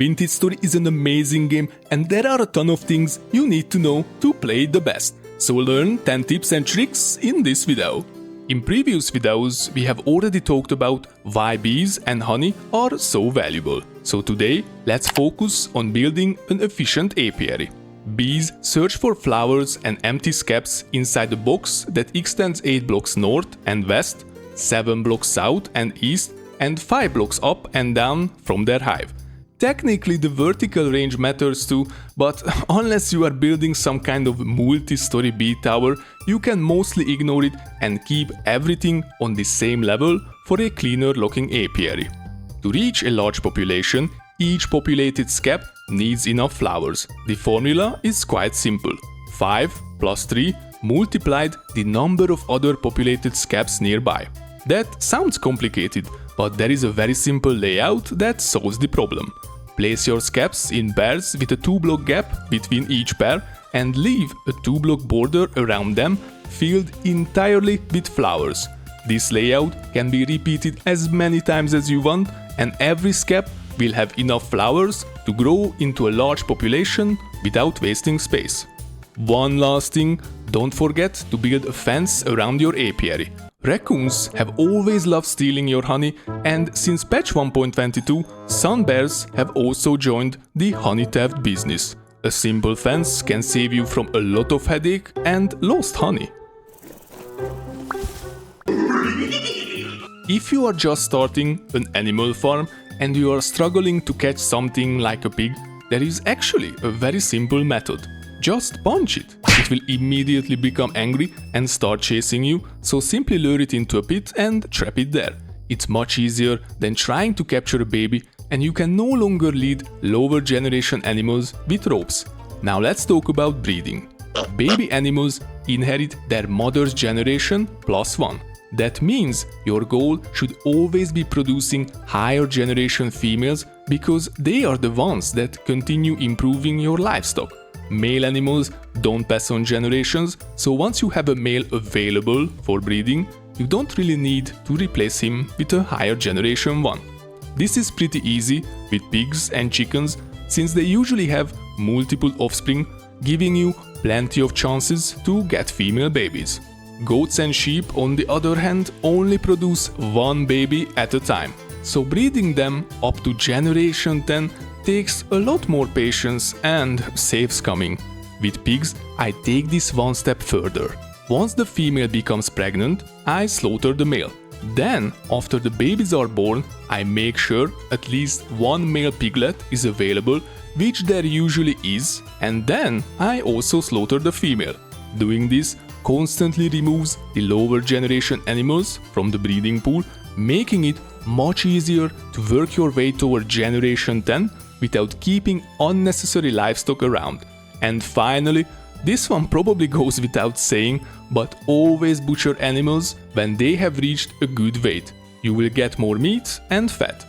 Vintage Story is an amazing game and there are a ton of things you need to know to play it the best. So learn 10 tips and tricks in this video. In previous videos, we have already talked about why bees and honey are so valuable. So today, let's focus on building an efficient apiary. Bees search for flowers and empty scabs inside a box that extends 8 blocks north and west, 7 blocks south and east, and 5 blocks up and down from their hive. Technically the vertical range matters too, but unless you are building some kind of multi-story bee tower, you can mostly ignore it and keep everything on the same level for a cleaner looking apiary. To reach a large population, each populated scab needs enough flowers. The formula is quite simple. 5 plus 3 multiplied the number of other populated scabs nearby. That sounds complicated, but there is a very simple layout that solves the problem. Place your scabs in pairs with a 2-block gap between each pair and leave a 2-block border around them filled entirely with flowers. This layout can be repeated as many times as you want and every scab will have enough flowers to grow into a large population without wasting space. One last thing, don't forget to build a fence around your apiary. Raccoons have always loved stealing your honey, and since patch 1.22, sun bears have also joined the honey theft business. A simple fence can save you from a lot of headache and lost honey. If you are just starting an animal farm and you are struggling to catch something like a pig, there is actually a very simple method. Just punch it. It will immediately become angry and start chasing you, so simply lure it into a pit and trap it there. It's much easier than trying to capture a baby, and you can no longer lead lower generation animals with ropes. Now let's talk about breeding. Baby animals inherit their mother's generation plus 1. That means your goal should always be producing higher generation females because they are the ones that continue improving your livestock. Male animals don't pass on generations, so once you have a male available for breeding, you don't really need to replace him with a higher generation one. This is pretty easy with pigs and chickens since they usually have multiple offspring, giving you plenty of chances to get female babies. Goats and sheep, on the other hand, only produce one baby at a time, so breeding them up to generation 10 takes a lot more patience and saves coming. With pigs, I take this one step further. Once the female becomes pregnant, I slaughter the male. Then, after the babies are born, I make sure at least one male piglet is available, which there usually is, and then I also slaughter the female. Doing this constantly removes the lower generation animals from the breeding pool, making it much easier to work your way toward generation 10 without keeping unnecessary livestock around. And finally, this one probably goes without saying, but always butcher animals when they have reached a good weight. You will get more meat and fat.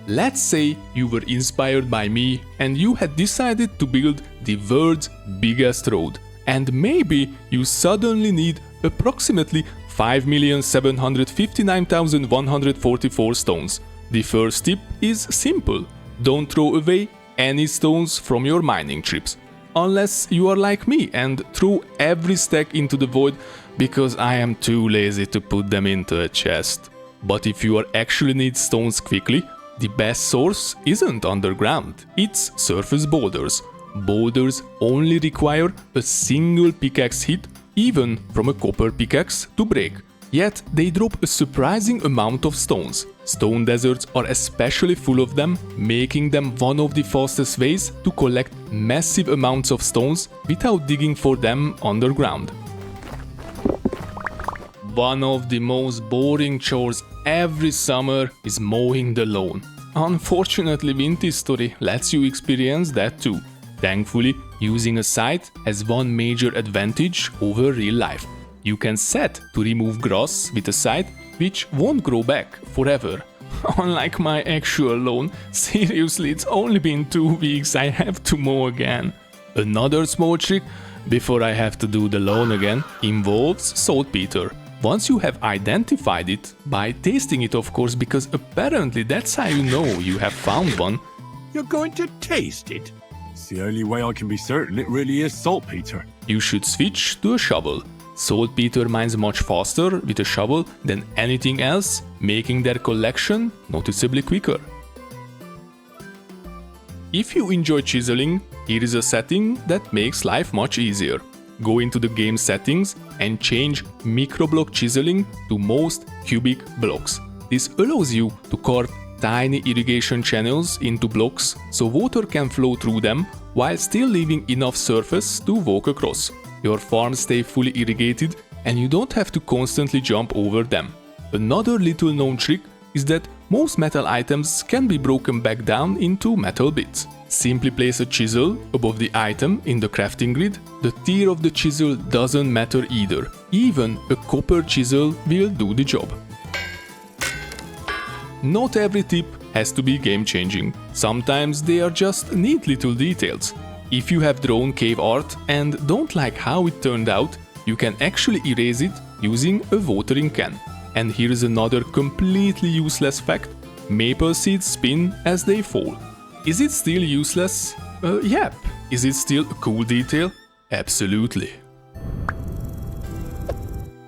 Let's say you were inspired by me and you had decided to build the world's biggest road. And maybe you suddenly need approximately 5,759,144 stones. The first tip is simple. Don't throw away any stones from your mining trips. Unless you are like me and throw every stack into the void because I am too lazy to put them into a chest. But if you actually need stones quickly, the best source isn't underground, it's surface boulders. Boulders only require a single pickaxe hit, even from a copper pickaxe, to break. Yet they drop a surprising amount of stones. Stone deserts are especially full of them, making them one of the fastest ways to collect massive amounts of stones without digging for them underground. One of the most boring chores every summer is mowing the lawn. Unfortunately, Vintage Story lets you experience that too. Thankfully, using a scythe has one major advantage over real life. You can set to remove grass with a scythe which won't grow back forever. Unlike my actual lawn, seriously, it's only been 2 weeks, I have to mow again. Another small trick before I have to do the lawn again involves saltpeter. Once you have identified it, by tasting it of course, because apparently that's how you know you have found one. You're going to taste it? It's the only way I can be certain it really is saltpeter. You should switch to a shovel. Saltpeter mines much faster with a shovel than anything else, making their collection noticeably quicker. If you enjoy chiseling, here is a setting that makes life much easier. Go into the game settings and change microblock chiseling to most cubic blocks. This allows you to carve tiny irrigation channels into blocks so water can flow through them while still leaving enough surface to walk across. Your farms stay fully irrigated and you don't have to constantly jump over them. Another little known trick is that most metal items can be broken back down into metal bits. Simply place a chisel above the item in the crafting grid. The tier of the chisel doesn't matter either. Even a copper chisel will do the job. Not every tip has to be game-changing. Sometimes they are just neat little details. If you have drawn cave art and don't like how it turned out, you can actually erase it using a watering can. And here is another completely useless fact: maple seeds spin as they fall. Is it still useless? Yep. Is it still a cool detail? Absolutely.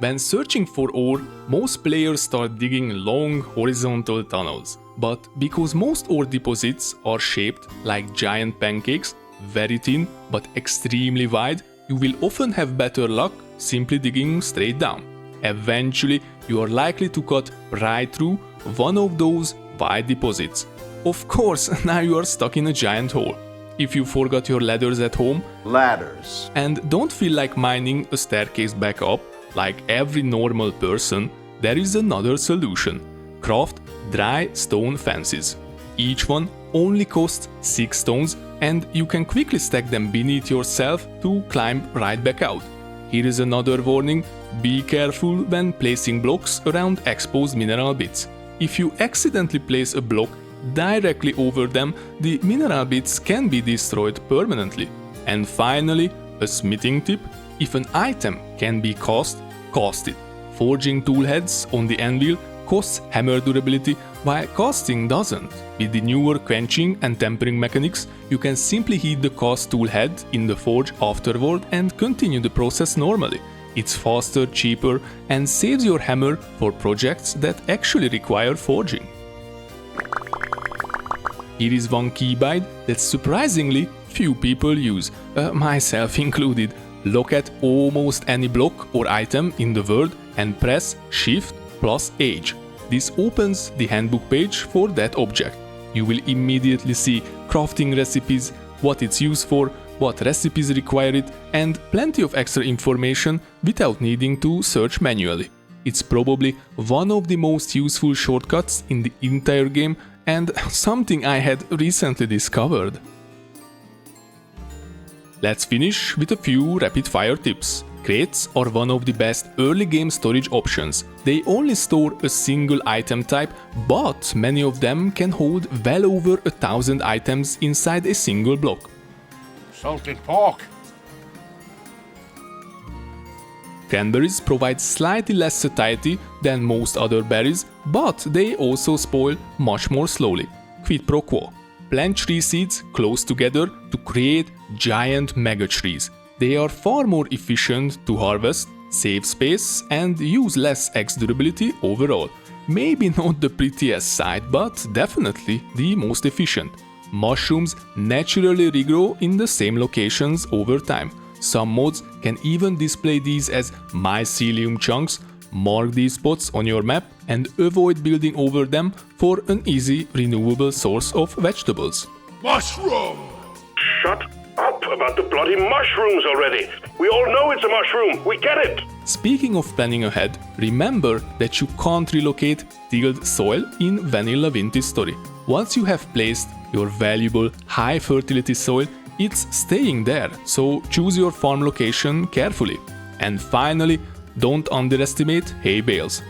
When searching for ore, most players start digging long horizontal tunnels. But because most ore deposits are shaped like giant pancakes, very thin but extremely wide, you will often have better luck simply digging straight down. Eventually, you are likely to cut right through one of those wide deposits. Of course, now you are stuck in a giant hole. If you forgot your ladders at home, and don't feel like mining a staircase back up, like every normal person, there is another solution. Craft dry stone fences. Each one only costs 6 stones and you can quickly stack them beneath yourself to climb right back out. Here is another warning: be careful when placing blocks around exposed mineral bits. If you accidentally place a block directly over them, the mineral bits can be destroyed permanently. And finally, a smithing tip: if an item can be cast, cast it. Forging tool heads on the anvil costs hammer durability, while casting doesn't. With the newer quenching and tempering mechanics, you can simply heat the cast tool head in the forge afterward and continue the process normally. It's faster, cheaper, and saves your hammer for projects that actually require forging. Here is one keybind that surprisingly few people use, myself included. Look at almost any block or item in the world and press Shift plus H. This opens the handbook page for that object. You will immediately see crafting recipes, what it's used for, what recipes require it, and plenty of extra information without needing to search manually. It's probably one of the most useful shortcuts in the entire game and something I had recently discovered. Let's finish with a few rapid-fire tips. Crates are one of the best early game storage options. They only store a single item type, but many of them can hold well over 1,000 items inside a single block. Salted pork. Cranberries provide slightly less satiety than most other berries, but they also spoil much more slowly. Quid pro quo. Plant tree seeds close together to create giant mega trees. They are far more efficient to harvest, save space, and use less X durability overall. Maybe not the prettiest sight, but definitely the most efficient. Mushrooms naturally regrow in the same locations over time. Some mods can even display these as mycelium chunks. Mark these spots on your map and avoid building over them for an easy renewable source of vegetables. Mushroom! Shut up about the bloody mushrooms already! We all know it's a mushroom! We get it! Speaking of planning ahead, remember that you can't relocate tilled soil in Vanilla Vintage Story. Once you have placed your valuable high fertility soil, it's staying there, so choose your farm location carefully. And finally, don't underestimate hay bales.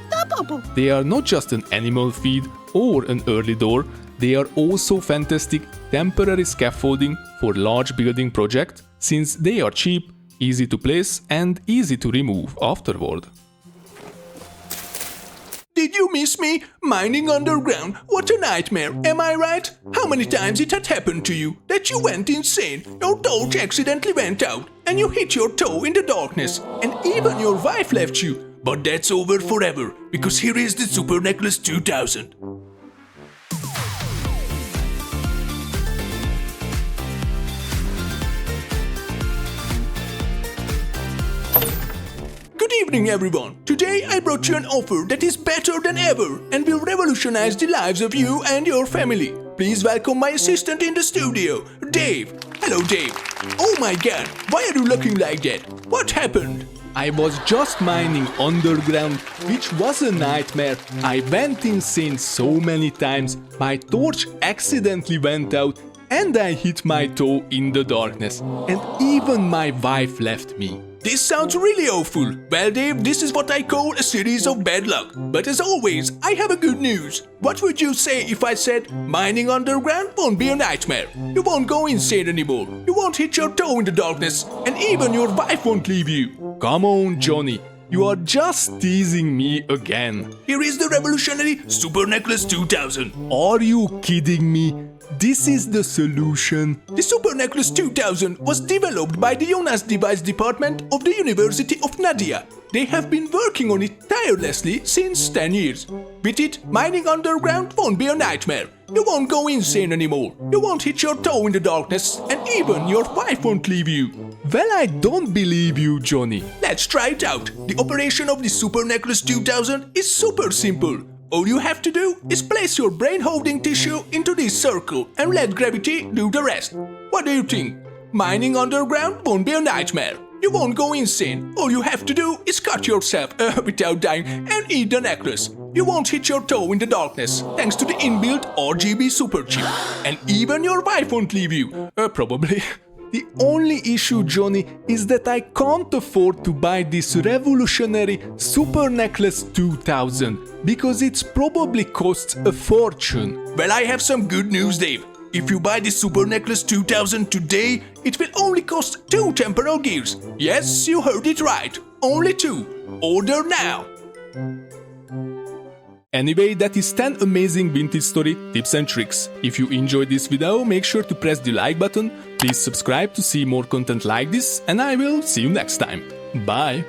They are not just an animal feed or an early door, they are also fantastic temporary scaffolding for large building projects, since they are cheap, easy to place and easy to remove afterward. you miss me? Mining underground, what a nightmare, am I right? How many times it had happened to you that you went insane, your torch accidentally went out, and you hit your toe in the darkness, and even your wife left you? But that's over forever, because here is the Super Necklace 2000. Good evening, everyone. Today I brought you an offer that is better than ever and will revolutionize the lives of you and your family. Please welcome my assistant in the studio, Dave. Hello, Dave. Oh my god, why are you looking like that? What happened? I was just mining underground, which was a nightmare. I went insane so many times. My torch accidentally went out and I hit my toe in the darkness. And even my wife left me. This sounds really awful. Well, Dave, this is what I call a series of bad luck. But as always, I have a good news. What would you say if I said mining underground won't be a nightmare? You won't go insane anymore. You won't hit your toe in the darkness. And even your wife won't leave you. Come on, Johnny. You are just teasing me again. Here is the revolutionary Super Necklace 2000. Are you kidding me? This is the solution. The Super Necklace 2000 was developed by the Jonas Device Department of the University of Nadiya. They have been working on it tirelessly since 10 years. With it, mining underground won't be a nightmare. You won't go insane anymore. You won't hit your toe in the darkness, and even your wife won't leave you. Well, I don't believe you, Johnny. Let's try it out. The operation of the Super Necklace 2000 is super simple. All you have to do is place your brain-holding tissue into this circle and let gravity do the rest. What do you think? Mining underground won't be a nightmare. You won't go insane. All you have to do is cut yourself without dying and eat the necklace. You won't hit your toe in the darkness thanks to the inbuilt RGB super chip. And even your wife won't leave you. Probably. The only issue, Johnny, is that I can't afford to buy this revolutionary Super Necklace 2000 because it probably costs a fortune. Well, I have some good news, Dave. If you buy this Super Necklace 2000 today, it will only cost 2 temporal gears. Yes, you heard it right. Only 2. Order now. Anyway, that is 10 amazing vintage story tips and tricks. If you enjoyed this video, make sure to press the like button, please subscribe to see more content like this, and I will see you next time. Bye!